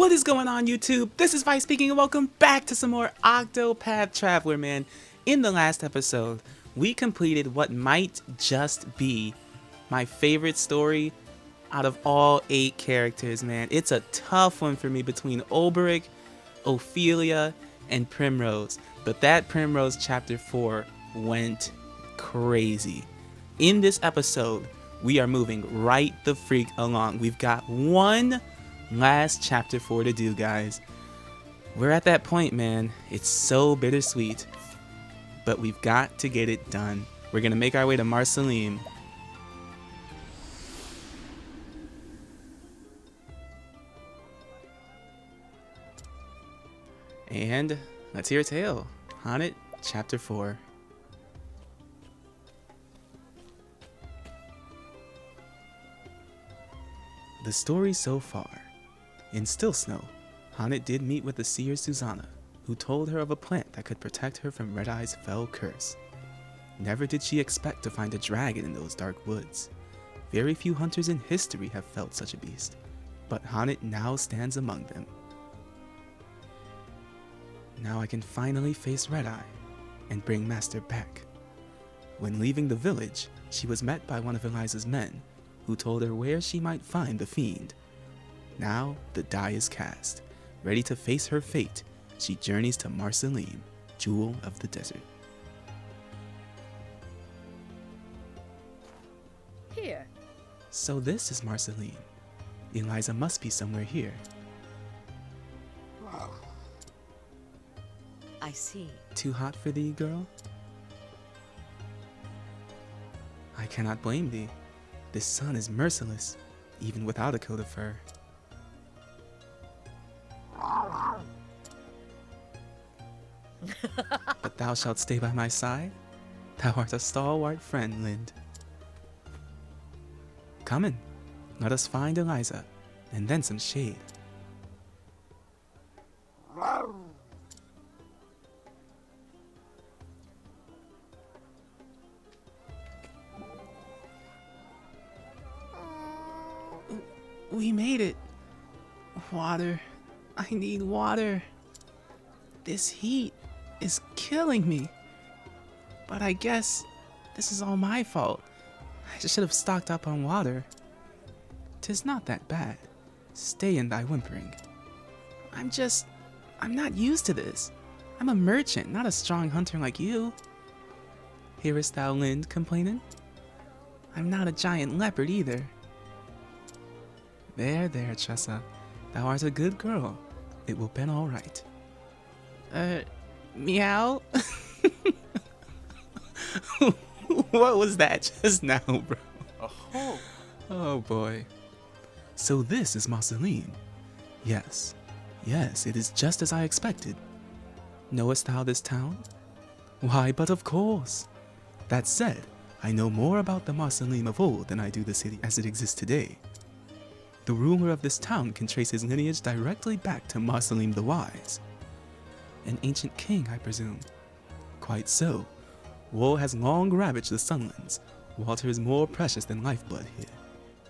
What is going on, YouTube? This is Vice speaking and welcome back to some more Octopath Traveler, man. In the last episode, we completed what might just be my favorite story out of all 8 characters, man. It's a tough one for me between Olberic, Ophelia, and Primrose. But that Primrose chapter 4 went crazy. In this episode, we are moving right the freak along. We've got one last chapter 4 to do, guys. We're at that point, man. It's so bittersweet, but we've got to get it done. We're gonna make our way to Marsalim. And let's hear a tale. Haunted, chapter 4. The story so far. In Still Snow, Haunted did meet with the seer Susanna, who told her of a plant that could protect her from Redeye's fell curse. Never did she expect to find a dragon in those dark woods. Very few hunters in history have felt such a beast, but Haunted now stands among them. Now I can finally face Redeye and bring Master back. When leaving the village, she was met by one of Eliza's men, who told her where she might find the fiend. Now the die is cast. Ready to face her fate, she journeys to Marsalim, Jewel of the Desert. Here. So this is Marsalim. Eliza must be somewhere here. I see. Too hot for thee, girl? I cannot blame thee. This sun is merciless, even without a coat of fur. But thou shalt stay by my side. Thou art a stalwart friend, Lind. Come in, let us find Eliza, and then some shade. We made it. Water. I need water. This heat is killing me. But I guess this is all my fault. I just should have stocked up on water. 'Tis not that bad. Stay in thy whimpering. I'm not used to this. I'm a merchant, not a strong hunter like you. Hearest thou Lind complaining? I'm not a giant leopard either. There, Tressa. Thou art a good girl. It will be all right. Meow? What was that just now, bro? Oh. Oh boy. So this is Marsalim. Yes, it is just as I expected. Knowest thou this town? Why, but of course. That said, I know more about the Marsalim of old than I do the city as it exists today. The ruler of this town can trace his lineage directly back to Marsalim the Wise. An ancient king, I presume. Quite so. War has long ravaged the Sunlands. Water is more precious than lifeblood here,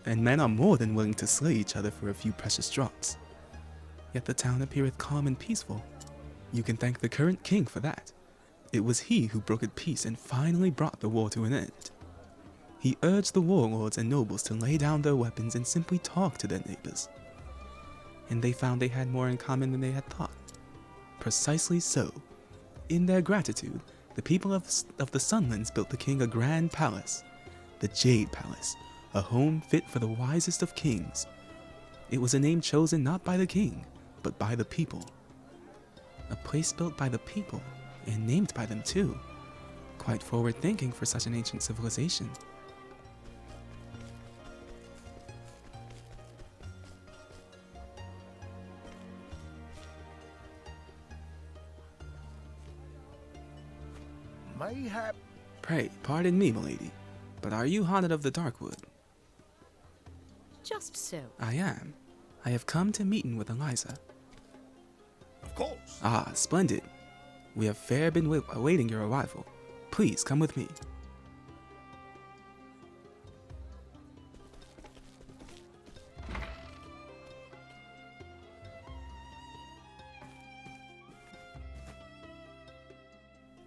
and men are more than willing to slay each other for a few precious drops. Yet the town appeareth calm and peaceful. You can thank the current king for that. It was he who brokered peace and finally brought the war to an end. He urged the warlords and nobles to lay down their weapons and simply talk to their neighbors. And they found they had more in common than they had thought. Precisely so. In their gratitude, the people of the Sunlands built the king a grand palace, the Jade Palace, a home fit for the wisest of kings. It was a name chosen not by the king, but by the people. A place built by the people, and named by them too. Quite forward-thinking for such an ancient civilization. Mayhap. Pray, pardon me, milady, but are you haunted of the Darkwood? Just so. I am. I have come to meeting with Eliza. Of course. Ah, splendid. We have fair been awaiting your arrival. Please come with me.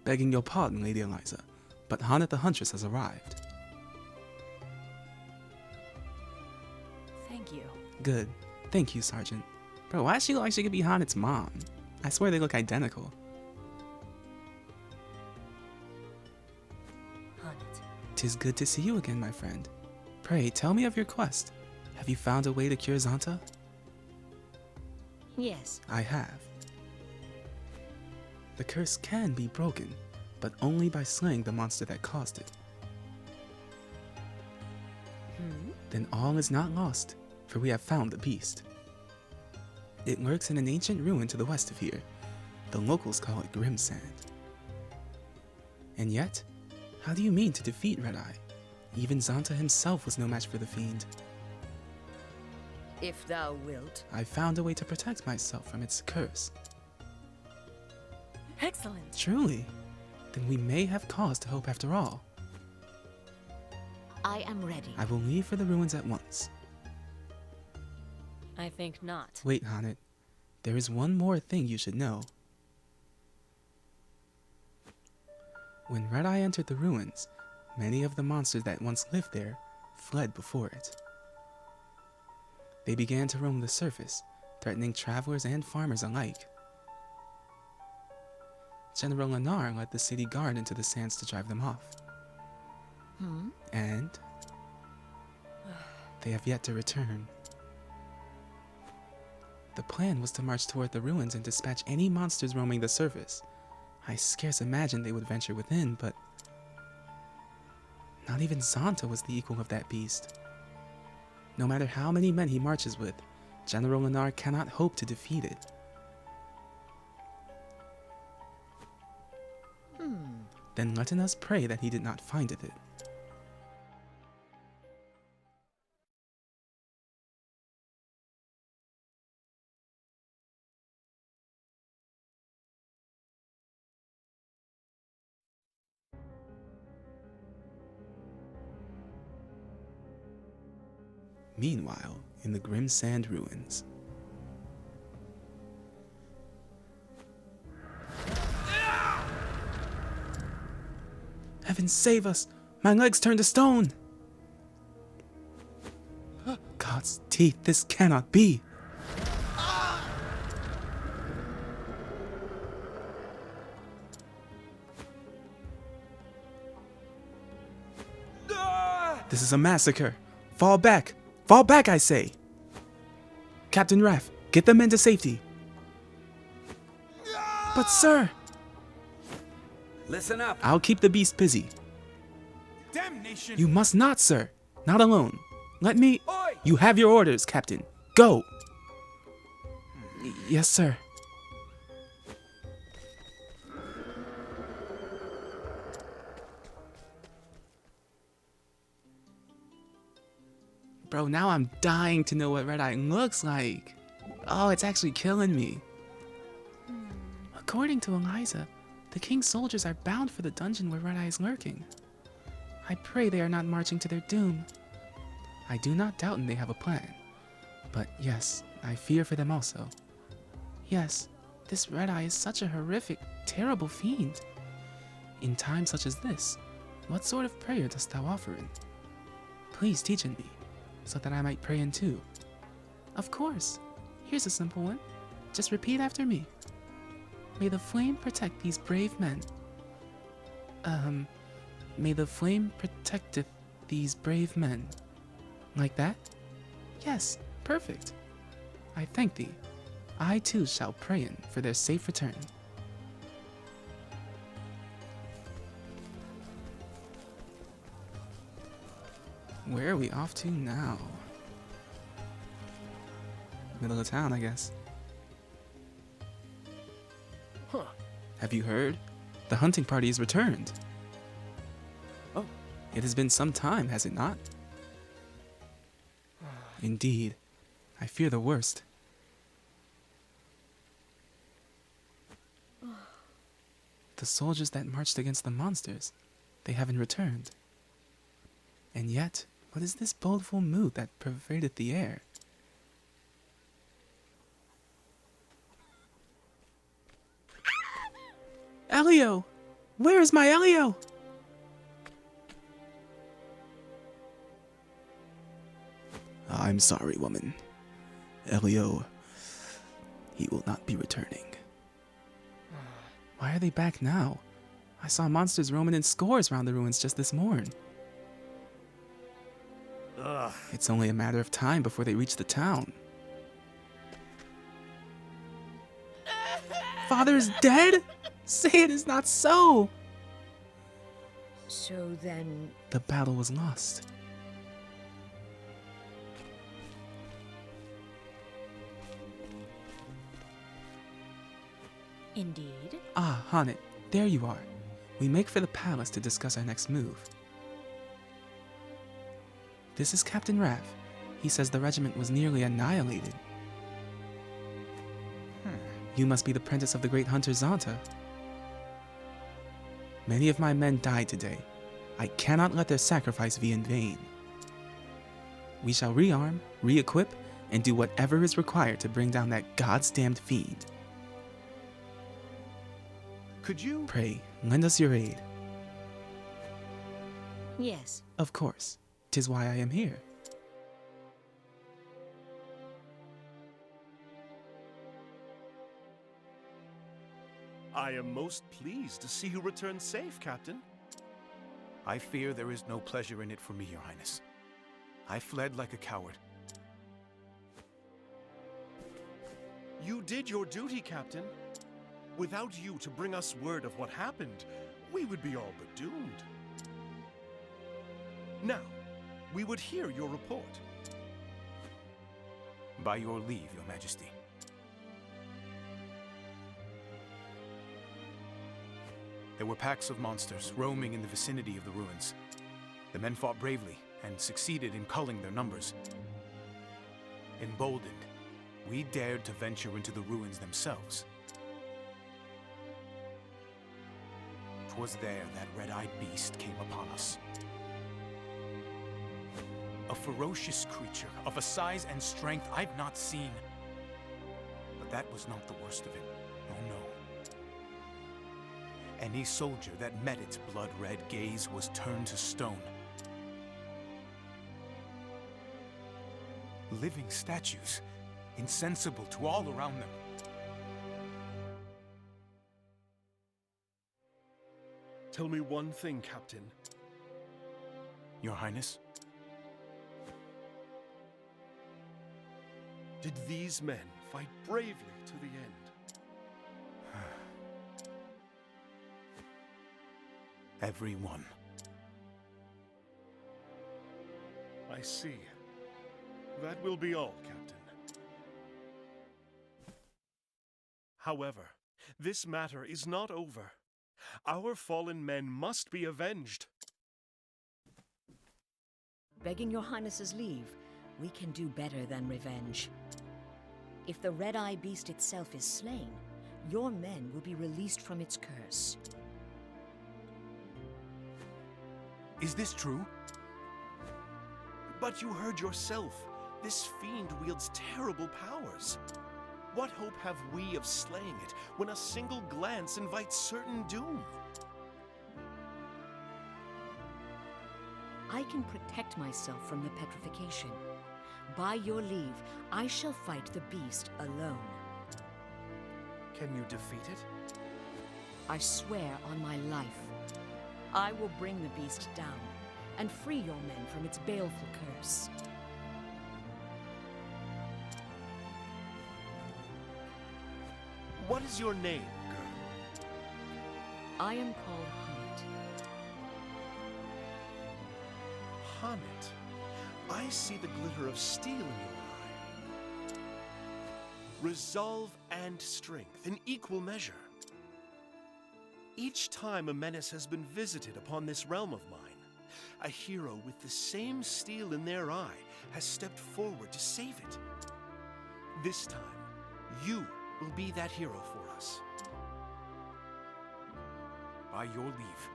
Begging your pardon, Lady Eliza, but Haunted the Huntress has arrived. Thank you. Good. Thank you, Sergeant. Bro, why does she look like she could be Hannet's mom? I swear they look identical. Haunted. 'Tis good to see you again, my friend. Pray, tell me of your quest. Have you found a way to cure Zanta? Yes. I have. The curse can be broken, but only by slaying the monster that caused it. Then all is not lost, for we have found the beast. It lurks in an ancient ruin to the west of here. The locals call it Grimsand. And yet, how do you mean to defeat Redeye? Even Zanta himself was no match for the fiend. If thou wilt. I found a way to protect myself from its curse. Excellent. Truly? Then we may have cause to hope after all. I am ready. I will leave for the ruins at once. I think not. Wait, Hanet. There is one more thing you should know. When Redeye entered the ruins, many of the monsters that once lived there fled before it. They began to roam the surface, threatening travelers and farmers alike. General Lenar led the city guard into the sands to drive them off. And they have yet to return. The plan was to march toward the ruins and dispatch any monsters roaming the surface. I scarce imagined they would venture within, but not even Zanta was the equal of that beast. No matter how many men he marches with, General Lenar cannot hope to defeat it. Then let us pray that he did not find it. Meanwhile, in the Grimsand ruins. Heaven save us! My legs turned to stone! God's teeth, this cannot be! This is a massacre! Fall back! Fall back, I say! Captain Raff, get the men to safety! But sir! Listen up. I'll keep the beast busy. Damnation! You must not, sir. Not alone. Let me... Oi! You have your orders, Captain. Go! Yes, sir. Bro, now I'm dying to know what Redeye looks like. Oh, it's actually killing me. According to Eliza, the king's soldiers are bound for the dungeon where Redeye is lurking. I pray they are not marching to their doom. I do not doubt they have a plan. But yes, I fear for them also. Yes, this Redeye is such a horrific, terrible fiend. In times such as this, what sort of prayer dost thou offer in? Please teach it me, so that I might pray in too. Of course. Here's a simple one. Just repeat after me. May the flame protect these brave men. May the flame protecteth these brave men. Like that? Yes, perfect. I thank thee. I too shall pray in for their safe return. Where are we off to now? Middle of town, I guess. Huh. Have you heard? The hunting party has returned. Oh. It has been some time, has it not? Indeed. I fear the worst. The soldiers that marched against the monsters, they haven't returned. And yet, what is this bodeful mood that pervaded the air? Elio! Where is my Elio? I'm sorry, woman. Elio, he will not be returning. Why are they back now? I saw monsters roaming in scores around the ruins just this morn. Ugh. It's only a matter of time before they reach the town. Father is dead? Say it is not so! So then, The battle was lost. indeed. Ah, Hanet, there you are. We make for the palace to discuss our next move. This is Captain Raff. He says the regiment was nearly annihilated. You must be the apprentice of the great hunter Zonta. Many of my men died today. I cannot let their sacrifice be in vain. We shall rearm, re-equip, and do whatever is required to bring down that God's-damned fiend. Could you? Pray, lend us your aid. Yes. Of course. 'Tis why I am here. I am most pleased to see you return safe, Captain. I fear there is no pleasure in it for me, Your Highness. I fled like a coward. You did your duty, Captain. Without you to bring us word of what happened, we would be all but doomed. Now, we would hear your report. By your leave, Your Majesty. There were packs of monsters roaming in the vicinity of the ruins. The men fought bravely and succeeded in culling their numbers. Emboldened, we dared to venture into the ruins themselves. 'Twas there that red-eyed beast came upon us. A ferocious creature of a size and strength I've not seen. But that was not the worst of it. Oh no. Any soldier that met its blood-red gaze was turned to stone. Living statues, insensible to all around them. Tell me one thing, Captain. Your Highness? Did these men fight bravely to the end? Every one. I see. That will be all, Captain. However, this matter is not over. Our fallen men must be avenged. Begging your Highness's leave, we can do better than revenge. If the Redeye beast itself is slain, your men will be released from its curse. Is this true? But you heard yourself. This fiend wields terrible powers. What hope have we of slaying it when a single glance invites certain doom? I can protect myself from the petrification. By your leave, I shall fight the beast alone. Can you defeat it? I swear on my life. I will bring the beast down and free your men from its baleful curse. What is your name, girl? I am called Hunt. Hanet. I see the glitter of steel in your eye. Resolve and strength in equal measure. Each time a menace has been visited upon this realm of mine, a hero with the same steel in their eye has stepped forward to save it. This time, you will be that hero for us. By your leave,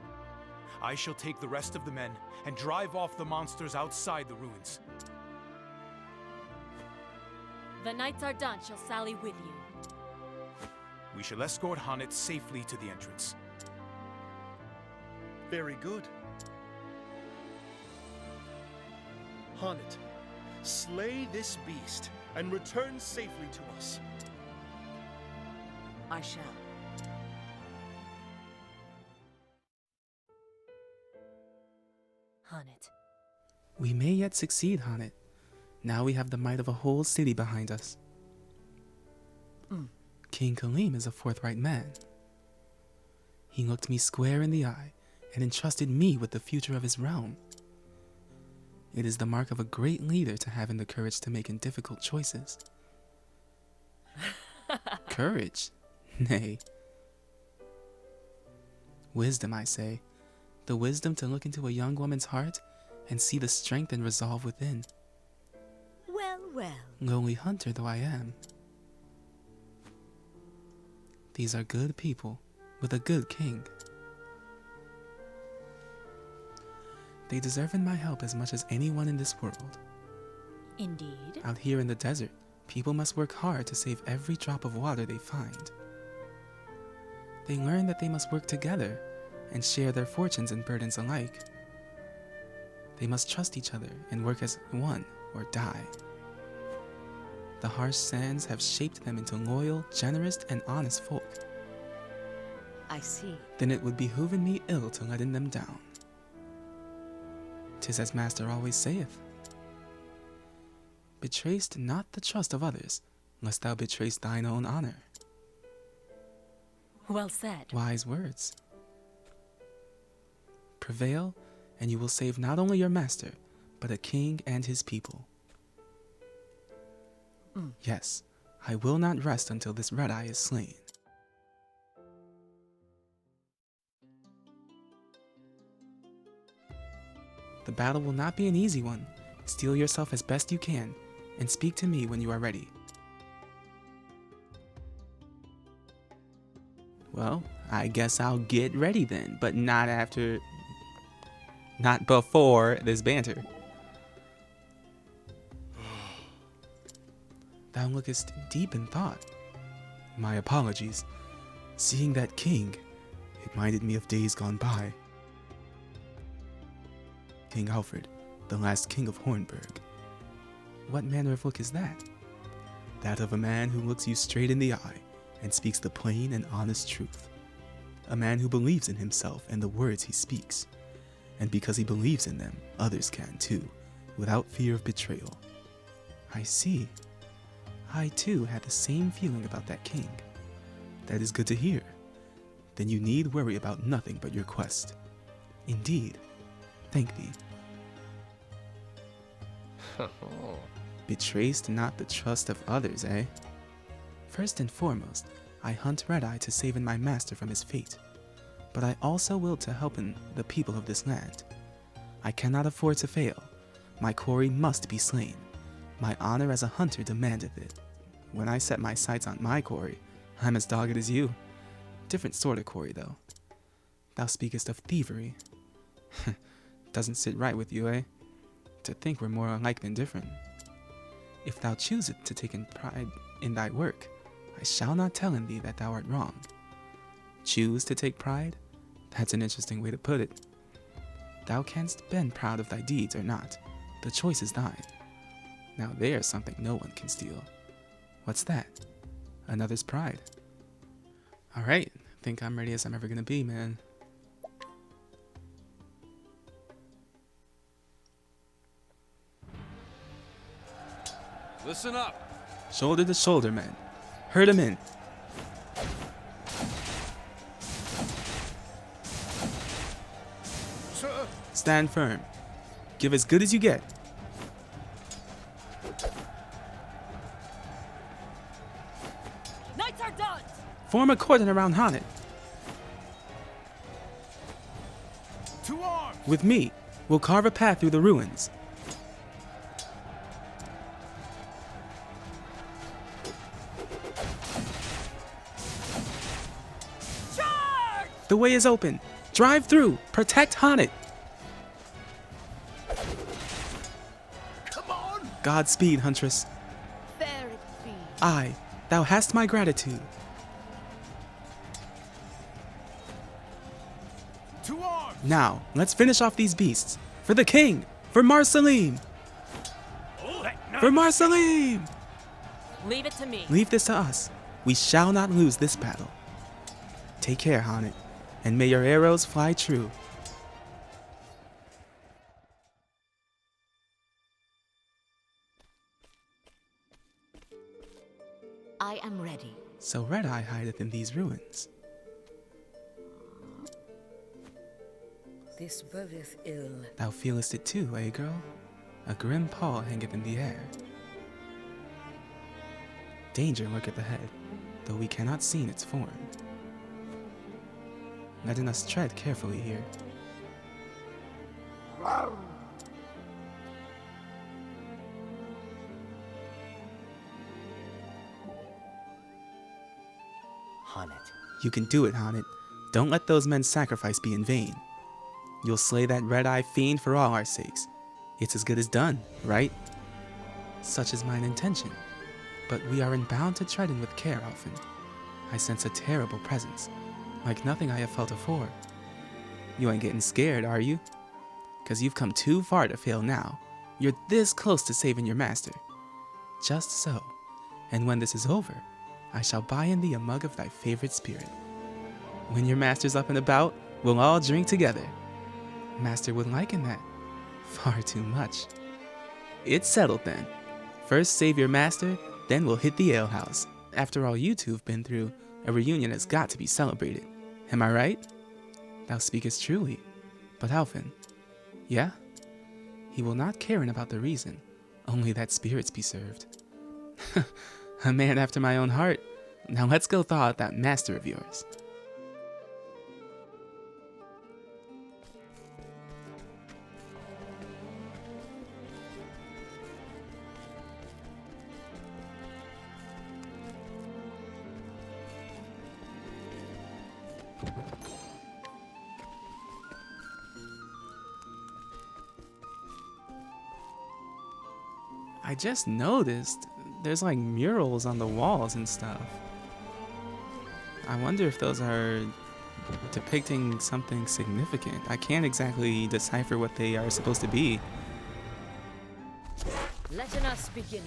I shall take the rest of the men and drive off the monsters outside the ruins. The Knights Ardent shall sally with you. We shall escort Hanet safely to the entrance. Very good. Haunted, slay this beast and return safely to us. I shall. Haunted. We may yet succeed, Haunted. Now we have the might of a whole city behind us. King Kaleem is a forthright man. He looked me square in the eye and entrusted me with the future of his realm. It is the mark of a great leader to having the courage to make difficult choices. Courage? Nay. Wisdom, I say. The wisdom to look into a young woman's heart and see the strength and resolve within. Well, well. Lowly hunter though I am. These are good people with a good king. They deserve my help as much as anyone in this world. Indeed. Out here in the desert, people must work hard to save every drop of water they find. They learn that they must work together and share their fortunes and burdens alike. They must trust each other and work as one or die. The harsh sands have shaped them into loyal, generous, and honest folk. I see. Then it would behoove me ill to letting them down. 'Tis as Master always saith, betrayst not the trust of others, lest thou betrayst thine own honor. Well said. Wise words. Prevail, and you will save not only your master, but a king and his people. Yes, I will not rest until this Redeye is slain. The battle will not be an easy one. Steel yourself as best you can, and speak to me when you are ready. Well, I guess I'll get ready then, but not before this banter. Thou lookest deep in thought. My apologies. Seeing that king, it reminded me of days gone by. King Alfred, the last king of Hornburg. What manner of look is that? That of a man who looks you straight in the eye and speaks the plain and honest truth. A man who believes in himself and the words he speaks. And because he believes in them, others can too, without fear of betrayal. I see. I too had the same feeling about that king. That is good to hear. Then you need worry about nothing but your quest. Indeed. Thank thee. Betrayst not the trust of others, eh? First and foremost, I hunt Redeye to save my master from his fate. But I also will to help the people of this land. I cannot afford to fail. My quarry must be slain. My honor as a hunter demandeth it. When I set my sights on my quarry, I'm as dogged as you. Different sort of quarry, though. Thou speakest of thievery. Doesn't sit right with you, eh? To think we're more alike than different. If thou choosest to take pride in thy work, I shall not tell in thee that thou art wrong. Choose to take pride? That's an interesting way to put it. Thou canst been proud of thy deeds or not. The choice is thine. Now there's something no one can steal. What's that? Another's pride. Alright, think I'm ready as I'm ever gonna be, man. Listen up. Shoulder to shoulder, men. Herd him in. Sir, Stand firm. Give as good as you get. Knights are done! Form a cordon around Hanet. To arms! With me, we'll carve a path through the ruins. Charge! The way is open. Drive through. Protect Hanet. come on! Godspeed, Huntress. There it be. Aye, thou hast my gratitude. To arms! Now, let's finish off these beasts. For the king! For Marsalim! For Marsalim! Leave it to me. Leave this to us. We shall not lose this battle. Take care, Hanet, and may your arrows fly true. I am ready. So Redeye hideth in these ruins. This bodeth ill. Thou feelest it too, eh, girl? A grim pall hangeth in the air. Danger lurketh ahead, though we cannot see its form. Letting us tread carefully here. Hanet. You can do it, Hanet. Don't let those men's sacrifice be in vain. You'll slay that red-eye fiend for all our sakes. It's as good as done, right? Such is mine intention. But we are bound to tread in with care, Alphen. I sense a terrible presence, like nothing I have felt afore. You ain't getting scared, are you? 'Cause you've come too far to fail now. You're this close to saving your master. Just so. And when this is over, I shall buy in thee a mug of thy favorite spirit. When your master's up and about, we'll all drink together. Master would liken that. Far too much. It's settled then. First save your master, then we'll hit the alehouse. After all you two have been through, a reunion has got to be celebrated. Am I right? Thou speakest truly. But Alphen, yeah? He will not care about the reason, only that spirits be served. A man after my own heart. Now let's go thaw out that master of yours. I just noticed there's like murals on the walls and stuff. I wonder if those are depicting something significant. I can't exactly decipher what they are supposed to be. Let us begin.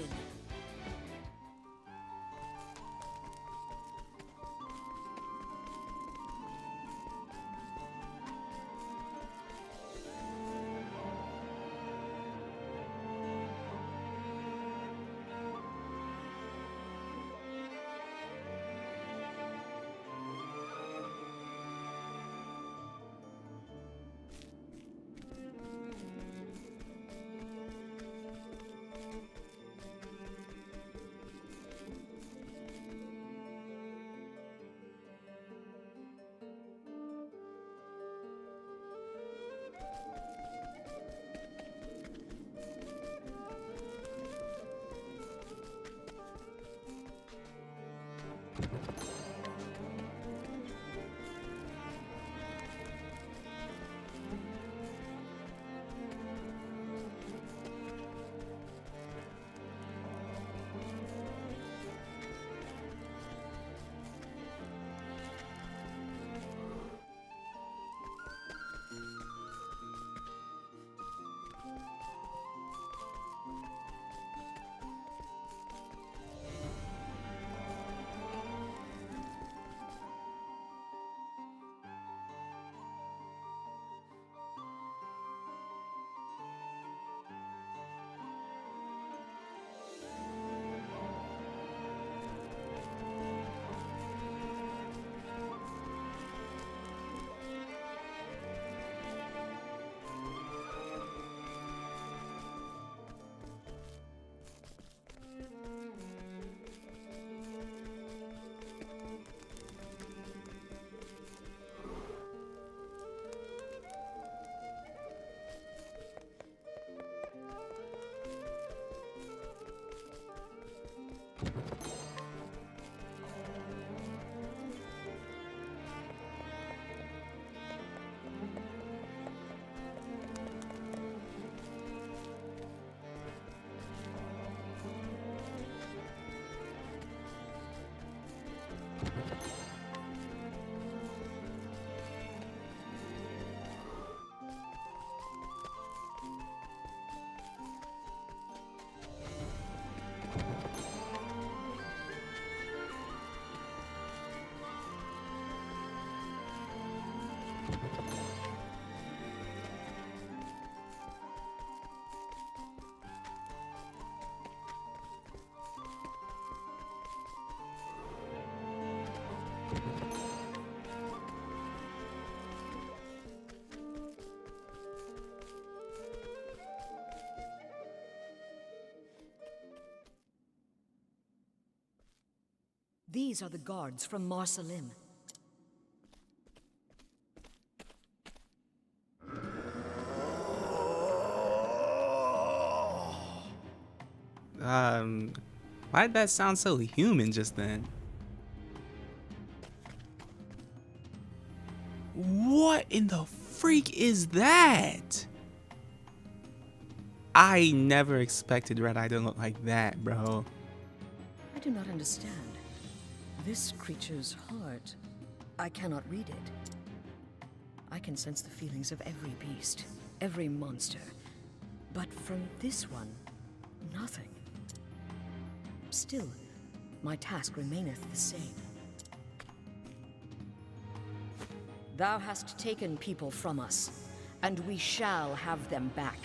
These are the guards from Marsalim. Why did that sound so human just then? What in the freak is that? I never expected Redeye to look like that, bro. I do not understand. This creature's heart, I cannot read it. I can sense the feelings of every beast, every monster. But from this one, nothing. Still, my task remaineth the same. Thou hast taken people from us, and we shall have them back.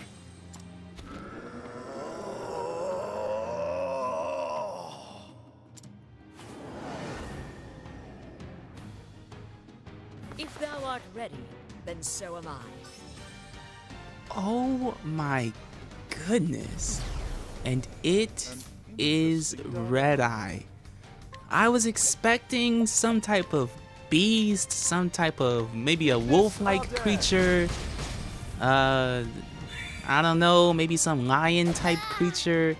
If thou art ready, then so am I. Oh my goodness. And it is Redeye. I was expecting some type of beast, some type of maybe a wolf-like creature. I don't know, maybe some lion type creature.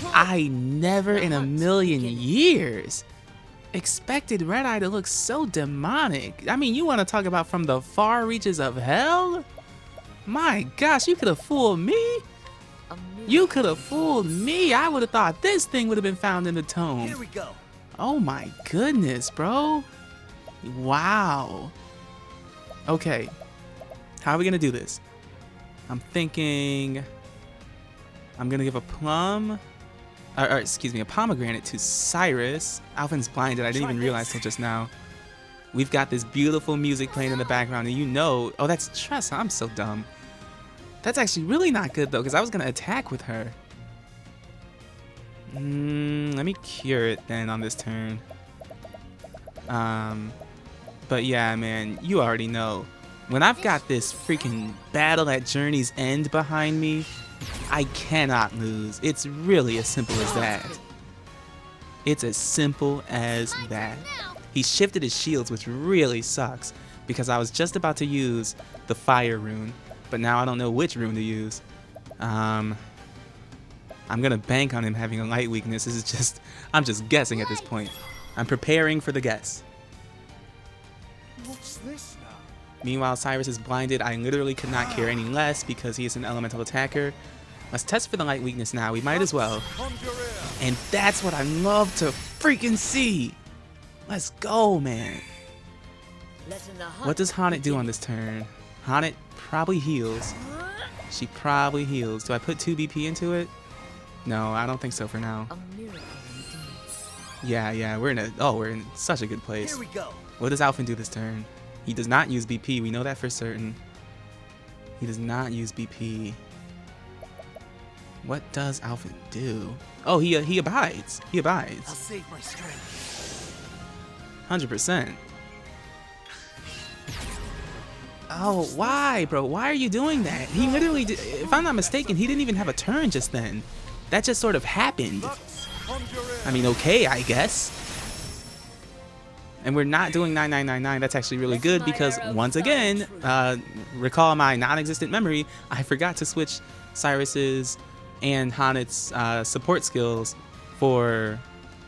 I never in a million years expected Redeye to look so demonic. I mean, you want to talk about from the far reaches of hell? My gosh, you could have fooled me. You could have fooled me. I would have thought this thing would have been found in the tomb. Here we go. Oh my goodness, bro. Wow. Okay. How are we gonna do this? I'm thinking I'm gonna give a plum, or excuse me, a pomegranate to Cyrus. Alvin's blinded. I didn't even realize till just now. We've got this beautiful music playing in the background, and you know, oh, that's Tressa. I'm so dumb. That's actually really not good though, because I was gonna attack with her. Let me cure it then on this turn. But yeah, man, you already know. When I've got this freaking battle at Journey's End behind me, I cannot lose. It's really as simple as that. It's as simple as that. He shifted his shields, which really sucks, because I was just about to use the fire rune, but now I don't know which rune to use. I'm gonna bank on him having a light weakness. This is just, I'm just guessing at this point. I'm preparing for the guess. What's this now? Meanwhile, Cyrus is blinded. I literally could not care any less because he is an elemental attacker. Let's test for the light weakness now. We might as well. And that's what I love to freaking see. Let's go, man. What does Haunted do on this turn? Haunted probably heals. She probably heals. Do I put 2 BP into it? No, I don't think so for now. A miracle indeed. Yeah, we're in such a good place. Here we go. What does Alphen do this turn? He does not use BP. We know that for certain. He does not use BP. What does Alphen do? Oh, he abides. He I'll abides. save my strength. 100%. Oh, why, bro? Why are you doing that? He literally did, if I'm not mistaken, he didn't even have a turn just then. That just sort of happened. I mean, okay, I guess. And we're not doing 9999. That's actually really good because once again, recall my non-existent memory, I forgot to switch Cyrus's and Haunted's support skills for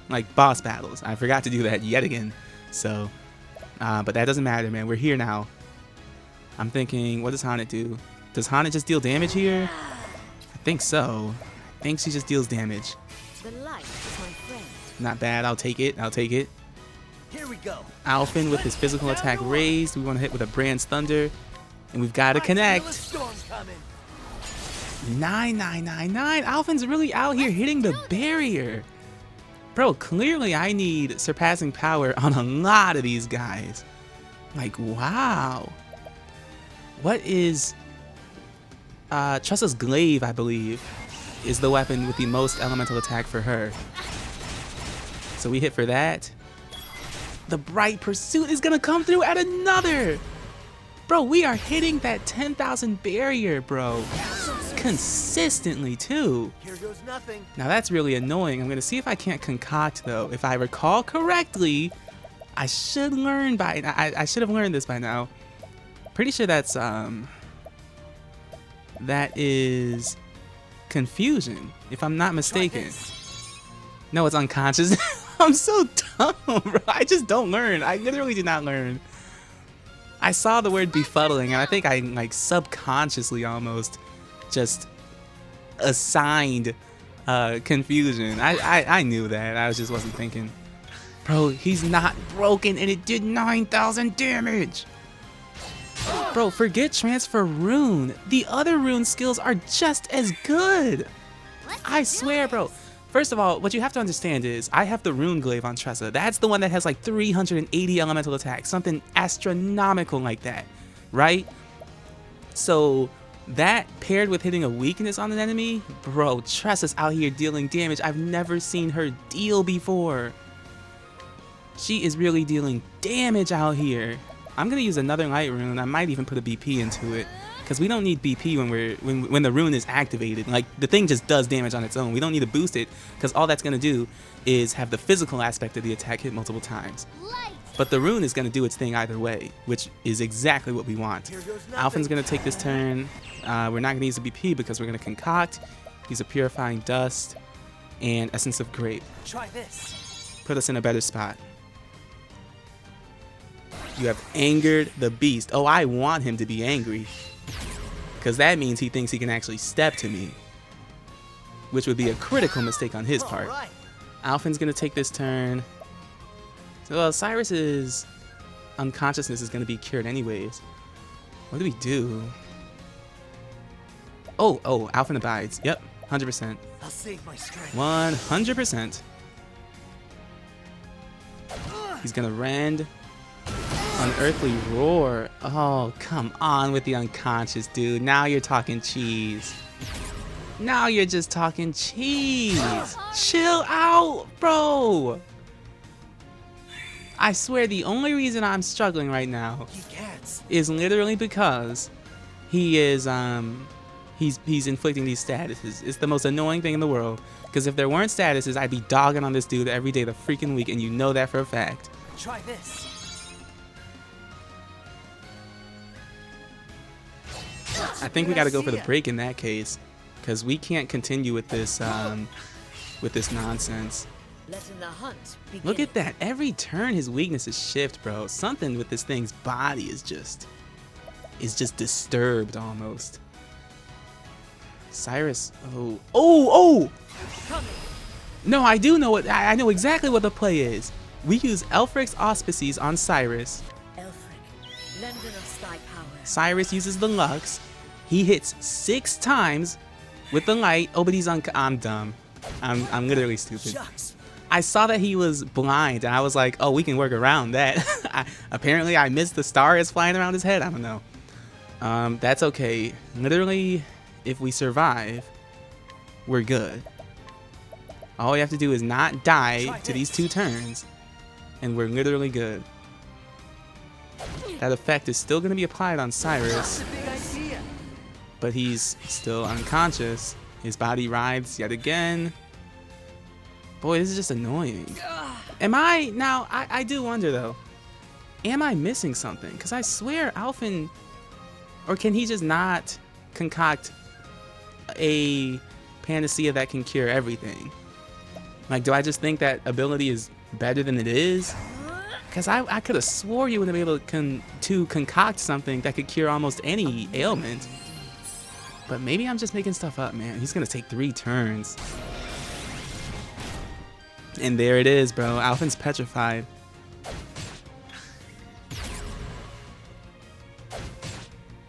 like boss battles. I forgot to do that yet again. So, but that doesn't matter, man. We're here now. I'm thinking, what does Haunted do? Does Haunted just deal damage here? I think so. I think she just deals damage. The light is my friend. Not bad. I'll take it. I'll take it. Here we go. Alphen with his physical attack raised. We want to hit with a Brand's Thunder. And we've got to connect. 9999. Alphen's really out here hitting the barrier. Bro, clearly I need surpassing power on a lot of these guys. Like, wow. What is... Tressa's Glaive, I believe, is the weapon with the most elemental attack for her. So we hit for that. The Bright Pursuit is gonna come through at another. Bro, we are hitting that 10,000 barrier, bro. consistently too. Here goes nothing. Now that's really annoying. I'm gonna see if I can't concoct though. If I recall correctly, I should learn by. I should have learned this by now. Pretty sure that's that is confusion, if I'm not mistaken. No, it's unconscious. I'm so dumb, bro. I just don't learn. I literally did not learn. I saw the word befuddling, and I think I like subconsciously almost just assigned confusion. I knew that. I just wasn't thinking. Bro, he's not broken, and it did 9,000 damage. Bro, forget transfer rune. The other rune skills are just as good. I swear, bro. First of all, what you have to understand is I have the rune glaive on Tressa. That's the one that has like 380 elemental attacks, something astronomical like that, right? So that paired with hitting a weakness on an enemy, bro, Tressa's out here dealing damage I've never seen her deal before. She is really dealing damage out here. I'm gonna use another light rune. I might even put a BP into it, because we don't need BP when the rune is activated. Like, the thing just does damage on its own. We don't need to boost it, because all that's gonna do is have the physical aspect of the attack hit multiple times. But the rune is gonna do its thing either way, which is exactly what we want. Alphen's gonna take this turn. We're not gonna use a BP because we're gonna concoct, use a purifying dust, and essence of grape. Try this. Put us in a better spot. You have angered the beast. Oh, I want him to be angry, because that means he thinks he can actually step to me, which would be a critical mistake on his part. Right. Alphen's gonna take this turn. So Cyrus's unconsciousness is gonna be cured anyways. What do we do? Oh, Alphen abides. Yep, 100%. I'll save my strength. 100%. He's gonna rend. Unearthly roar. Oh, come on with the unconscious, dude. Now you're talking cheese. Now you're just talking cheese. Chill out, bro. I swear the only reason I'm struggling right now is literally because he is he's inflicting these statuses. It's the most annoying thing in the world, because if there weren't statuses, I'd be dogging on this dude every day of the freaking week, and you know that for a fact. Try this. I think we got to go for the break in that case, because we can't continue with this nonsense. Letting the hunt begin. Look at that. Every turn his weaknesses shift, bro. Something with this thing's body is just disturbed almost. Cyrus. Oh. No, I do know what. I know exactly what the play is. We use Elfric's auspices on Cyrus. Elfric, lend us thy power. Cyrus uses the Lux. He hits 6 times with the light. Oh, but he's I'm dumb. I'm literally stupid. Shucks. I saw that he was blind, and I was like, oh, we can work around that. Apparently, I missed the stars flying around his head. I don't know. That's okay. Literally, if we survive, we're good. All we have to do is not die to these 2 turns, and we're literally good. That effect is still going to be applied on Cyrus, but he's still unconscious. His body writhes yet again. Boy, this is just annoying. Am I... Now, I do wonder, though. Am I missing something? Because I swear Alphen... Or can he just not concoct a panacea that can cure everything? Like, do I just think that ability is better than it is? Because I could have swore you would have been able to concoct something that could cure almost any ailment. But maybe I'm just making stuff up, man. He's going to take 3 turns. And there it is, bro. Alphen's petrified.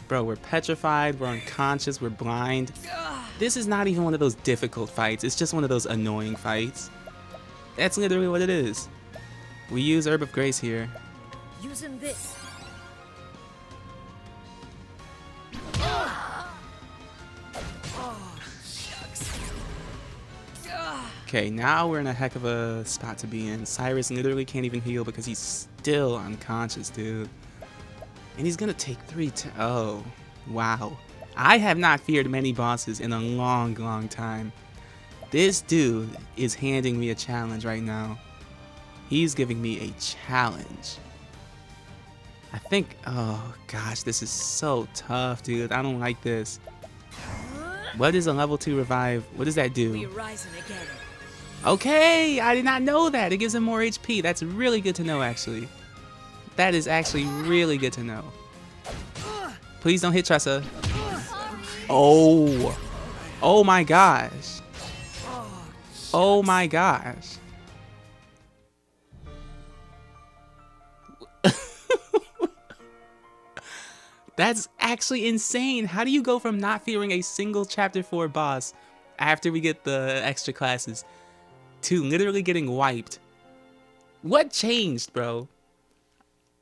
Bro, we're petrified. We're unconscious. We're blind. This is not even one of those difficult fights. It's just one of those annoying fights. That's literally what it is. We use Herb of Grace here. Using this. Okay, now we're in a heck of a spot to be in. Cyrus literally can't even heal because he's still unconscious, dude. And he's gonna take 3 oh, wow. I have not feared many bosses in a long, long time. This dude is handing me a challenge right now. He's giving me a challenge. I think, oh gosh, this is so tough, dude. I don't like this. What is a level 2 revive? What does that do? We're rising again. Okay, I did not know that. It gives him more HP. That's really good to know, actually. That is actually really good to know. Please don't hit Tressa. Oh. Oh my gosh. Oh my gosh. That's actually insane. How do you go from not fearing a single chapter 4 boss after we get the extra classes to literally getting wiped? What changed, bro?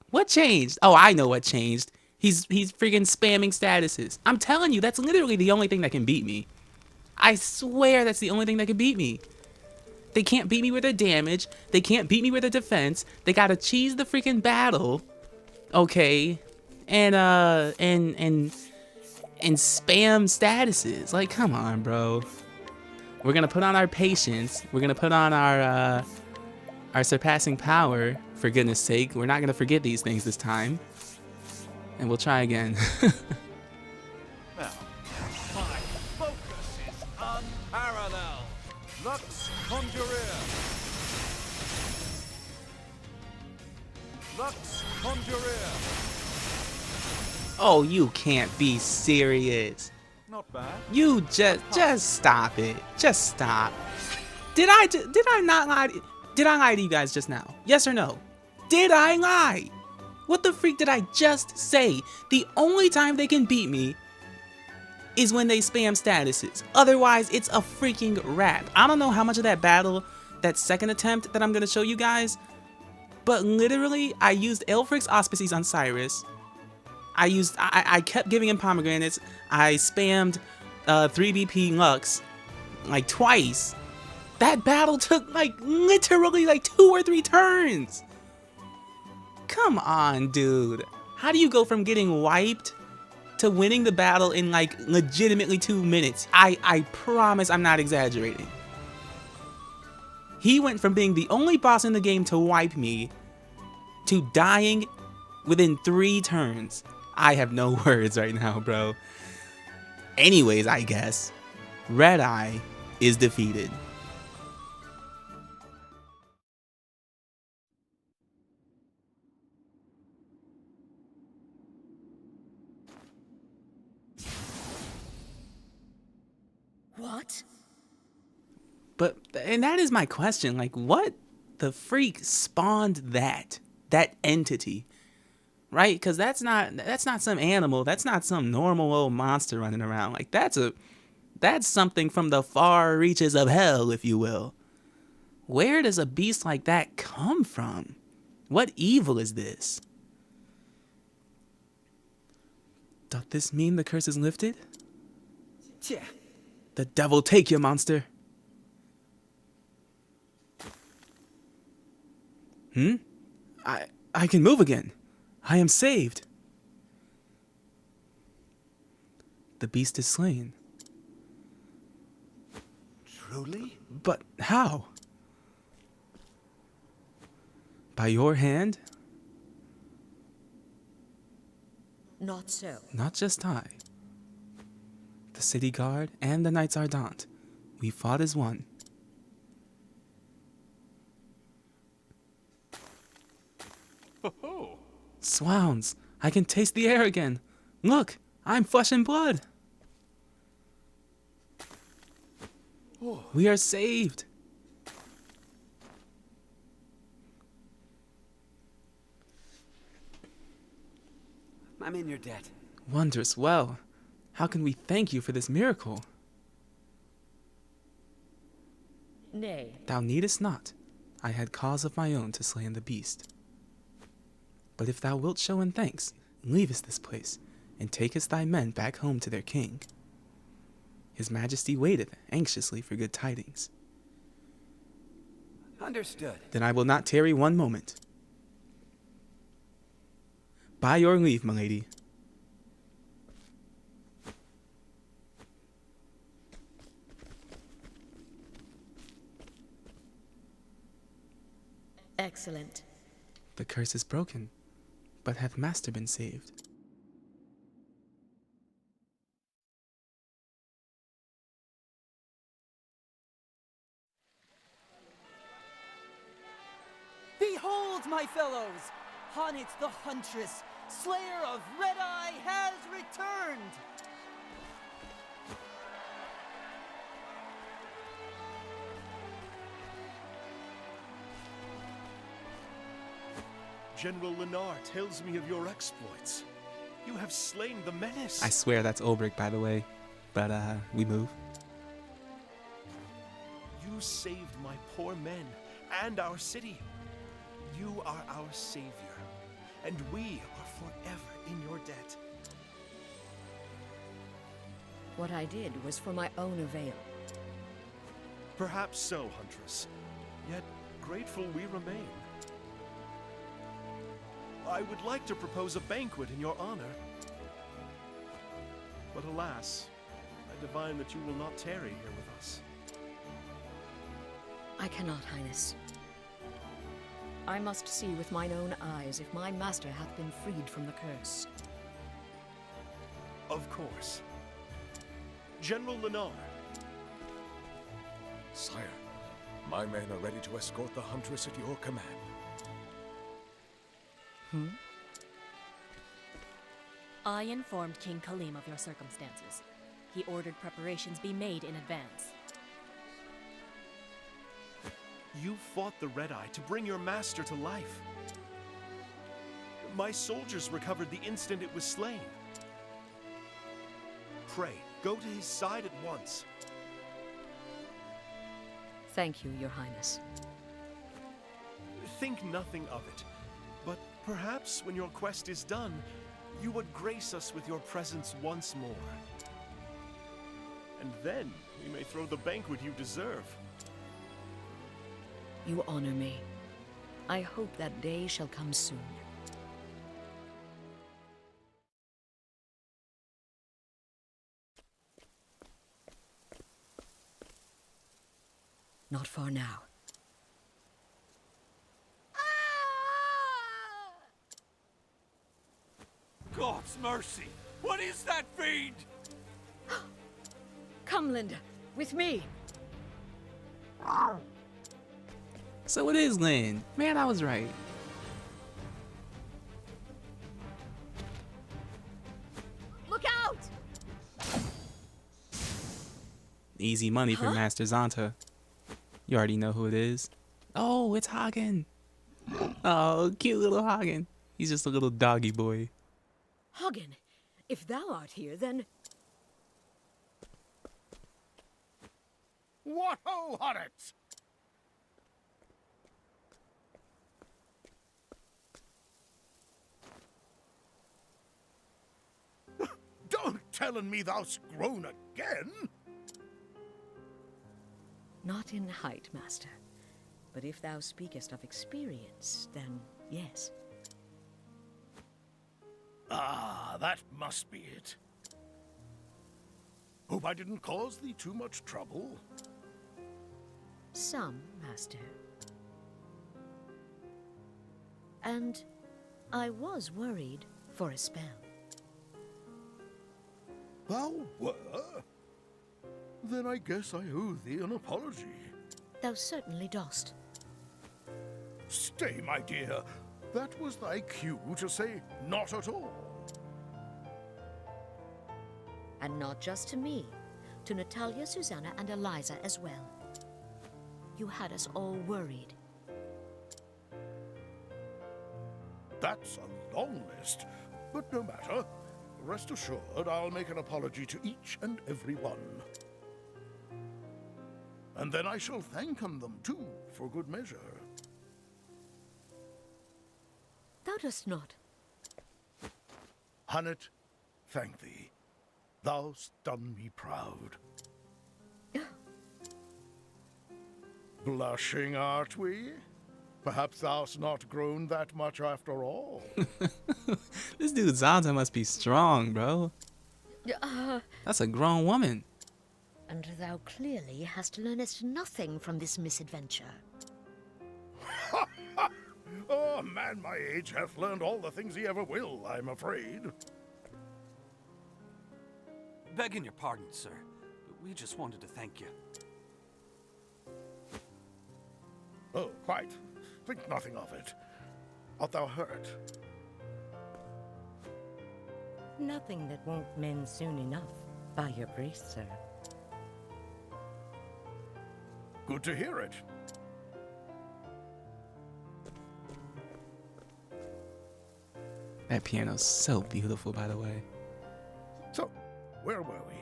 What changed? Oh, I know what changed. He's freaking spamming statuses. I'm telling you, that's literally the only thing that can beat me. I swear that's the only thing that can beat me. They can't beat me with their damage. They can't beat me with their defense. They gotta cheese the freaking battle. Okay. And spam statuses. Like, come on, bro. We're gonna put on our patience. We're gonna put on our surpassing power, for goodness sake. We're not gonna forget these things this time. And we'll try again. Now, my focus is unparalleled. Lux Conjurer. Lux Conjurer. Oh, you can't be serious. Not bad. You just stop it. Just stop. Did I not lie? Did I lie to you guys just now? Yes or no? Did I lie? What the freak did I just say? The only time they can beat me is when they spam statuses. Otherwise, it's a freaking wrap. I don't know how much of that battle, that second attempt that I'm gonna show you guys, but literally, I used Elfric's Auspices on Cyrus. I kept giving him pomegranates. I spammed 3BP Lux like twice. That battle took like literally like 2 or 3 turns. Come on, dude. How do you go from getting wiped to winning the battle in like legitimately 2 minutes? I promise I'm not exaggerating. He went from being the only boss in the game to wipe me to dying within 3 turns. I have no words right now, bro. Anyways, I guess Redeye is defeated. What? But, and that is my question, like, what the freak spawned that entity? Right? Because that's not some animal. That's not some normal old monster running around. Like, that's something from the far reaches of hell, if you will. Where does a beast like that come from? What evil is this? Doth this mean the curse is lifted? Yeah. The devil take you, monster. I can move again. I am saved. The beast is slain. Truly? But how? By your hand? Not so. Not just I. The city guard and the Knights Ardent. We fought as one. Oh. Swounds, I can taste the air again. Look, I'm flesh and blood. Oh. We are saved. I'm in your debt. Wondrous well. How can we thank you for this miracle? Nay. Thou needest not. I had cause of my own to slay in the beast. But if thou wilt show in thanks, leavest this place, and takest thy men back home to their king. His majesty waiteth anxiously for good tidings. Understood. Then I will not tarry one moment. By your leave, my lady. Excellent. The curse is broken, but hath Master been saved? Behold, my fellows! Hanit the Huntress, Slayer of Redeye, has returned! General Lennar tells me of your exploits. You have slain the menace. I swear that's Ulbrich, by the way. But, we move. You saved my poor men and our city. You are our savior, and we are forever in your debt. What I did was for my own avail. Perhaps so, Huntress. Yet grateful we remain. I would like to propose a banquet in your honor. But alas, I divine that you will not tarry here with us. I cannot, Highness. I must see with mine own eyes if my master hath been freed from the curse. Of course. General Lennar. Sire, my men are ready to escort the Huntress at your command. I informed King Khalim of your circumstances. He ordered preparations be made in advance. You fought the Redeye to bring your master to life. My soldiers recovered the instant it was slain. Pray, go to his side at once. Thank you, Your Highness. Think nothing of it, but perhaps when your quest is done, you would grace us with your presence once more. And then we may throw the banquet you deserve. You honor me. I hope that day shall come soon. Not far now. God's mercy! What is that fiend? Come, Linda, with me. So it is Lynn. Man, I was right. Look out! Easy money for Master Zonta. You already know who it is. Oh, it's Hagen. Oh, cute little Hagen. He's just a little doggy boy. Hagen, if thou art here, then... What ho, Hanit! Don't tellin' me thou'st grown again! Not in height, master. But if thou speakest of experience, then yes. Ah, that must be it. Hope I didn't cause thee too much trouble. Some, master. And I was worried for a spell. Thou were? Then I guess I owe thee an apology. Thou certainly dost. Stay, my dear. That was thy cue to say not at all. And not just to me, to Natalia, Susanna, and Eliza as well. You had us all worried. That's a long list, but no matter. Rest assured, I'll make an apology to each and every one. And then I shall thank them too, for good measure. Thou dost not. Hanit, thank thee. Thou'st done me proud. Blushing, art we? Perhaps thou'st not grown that much after all. This dude Zonta must be strong, bro. That's a grown woman. And thou clearly hast learnest nothing from this misadventure. Oh, a man my age hath learned all the things he ever will, I'm afraid. Begging your pardon, sir. We just wanted to thank you. Oh, quite. Think nothing of it. Art thou hurt? Nothing that won't mend soon enough, by your grace, sir. Good to hear it. That piano's so beautiful, by the way. So, where were we?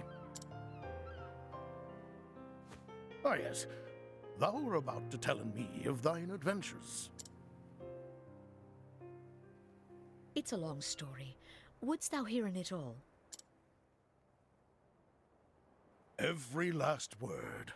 Ah, yes. Thou were about to tell me of thine adventures. It's a long story. Wouldst thou hear in it all? Every last word.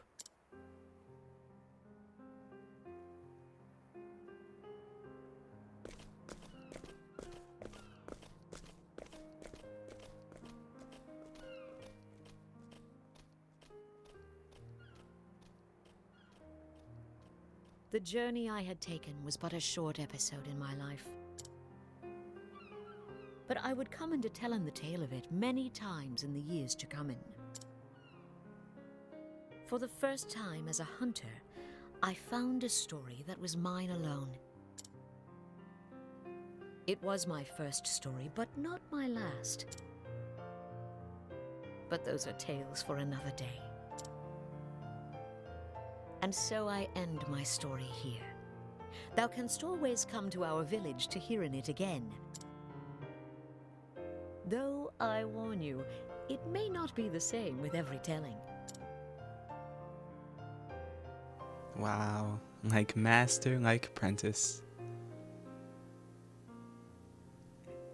The journey I had taken was but a short episode in my life. But I would come into telling the tale of it many times in the years to come in. For the first time as a hunter, I found a story that was mine alone. It was my first story, but not my last. But those are tales for another day. And so I end my story here. Thou canst always come to our village to hear in it again. Though I warn you, it may not be the same with every telling. Wow. Like master, like apprentice.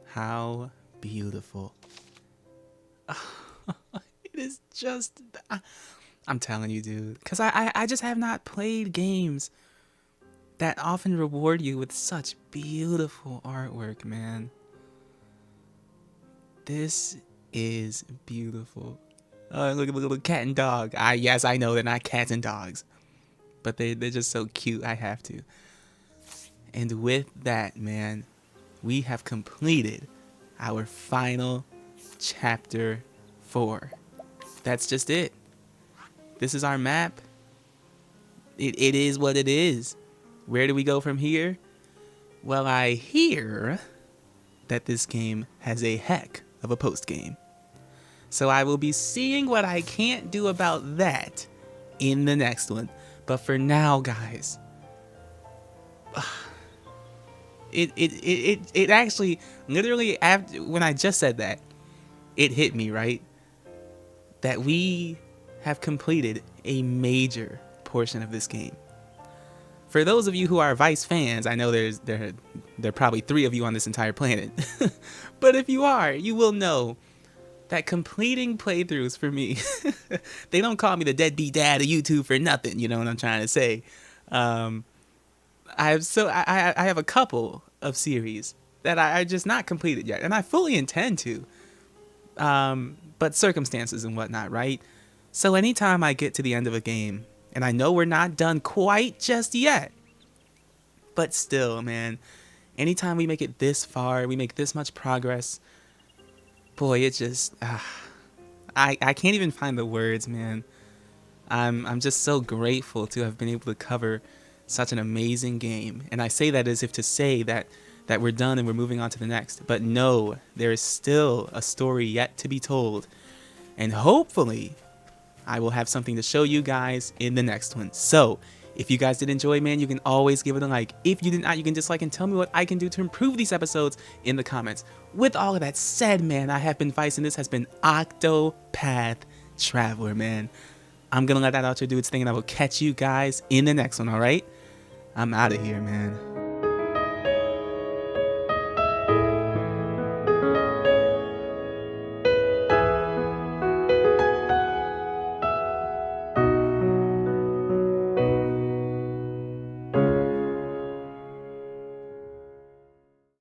How beautiful. It is just... I'm telling you, dude. Because I just have not played games that often reward you with such beautiful artwork, man. This is beautiful. Oh, look at the little cat and dog. Yes, I know they're not cats and dogs. But they're just so cute, I have to. And with that, man, we have completed our final chapter 4. That's just it. This is our map. It is what it is. Where do we go from here? Well, I hear that this game has a heck of a post game. So I will be seeing what I can't do about that in the next one. But for now, guys, it actually, literally, after when I just said that, it hit me, right? That we have completed a major portion of this game. For those of you who are Vice fans, I know there are probably 3 of you on this entire planet. But if you are, you will know that completing playthroughs for me, they don't call me the deadbeat dad of YouTube for nothing. You know what I'm trying to say? I have a couple of series that I just not completed yet, and I fully intend to. But circumstances and whatnot, right? So anytime I get to the end of a game, and I know we're not done quite just yet, but still, man, anytime we make it this far, we make this much progress, boy, it just, I can't even find the words, man. I'm just so grateful to have been able to cover such an amazing game. And I say that as if to say that we're done and we're moving on to the next. But no, there is still a story yet to be told. And hopefully, I will have something to show you guys in the next one. So, if you guys did enjoy, man, you can always give it a like. If you did not, you can dislike and tell me what I can do to improve these episodes in the comments. With all of that said, man, I have been Vice, and this has been Octopath Traveler, man. I'm going to let that outro do its thing, and I will catch you guys in the next one, all right? I'm out of here, man.